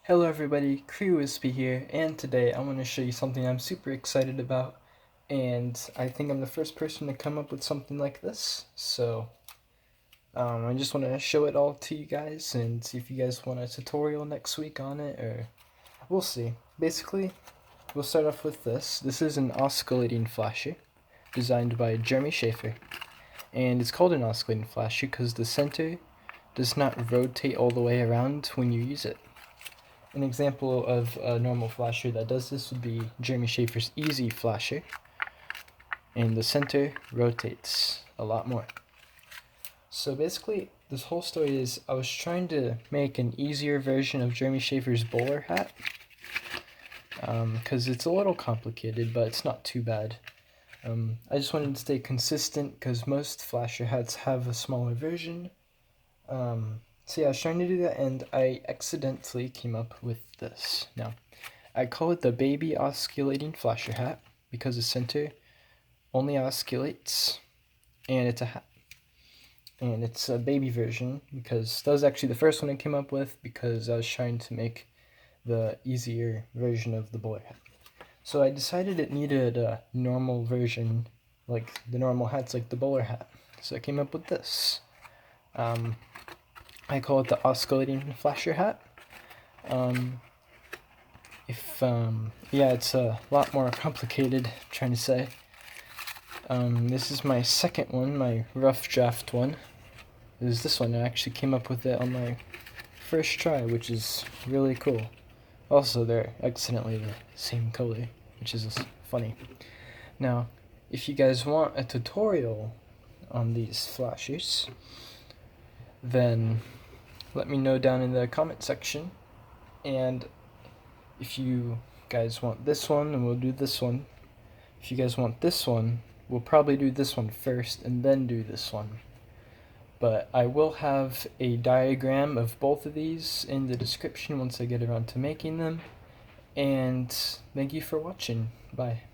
Hello everybody, CreWizP here, and today I want to show you something I'm super excited about, and I think I'm the first person to come up with something like this, so I just want to show it all to you guys and see if you guys want a tutorial next week on it, or we'll see. Basically, we'll start off with this. This is an oscillating flasher, designed by Jeremy Schaefer, and it's called an oscillating flasher because the center does not rotate all the way around when you use it. An example of a normal flasher that does this would be Jeremy Schaefer's Easy Flasher, and the center rotates a lot more. So basically, this whole story is I was trying to make an easier version of Jeremy Schaefer's bowler hat, because it's a little complicated, but it's not too bad. I just wanted to stay consistent because most flasher hats have a smaller version. So yeah, I was trying to do that, and I accidentally came up with this. Now, I call it the baby oscillating flasher hat because the center only oscillates, and it's a hat. And it's a baby version because that was actually the first one I came up with because I was trying to make the easier version of the bowler hat. So I decided it needed a normal version, like the normal hats, like the bowler hat. So I came up with this. I call it the oscillating flasher hat. Yeah, it's a lot more complicated, I'm trying to say. This is my second one, my rough draft one. Is this one. I actually came up with it on my first try, which is really cool. Also, they're accidentally the same color, which is funny. Now, if you guys want a tutorial on these flashers, then let me know down in the comment section, and if you guys want this one, then we'll do this one. If you guys want this one, we'll probably do this one first and then do this one. But I will have a diagram of both of these in the description once I get around to making them. And thank you for watching. Bye.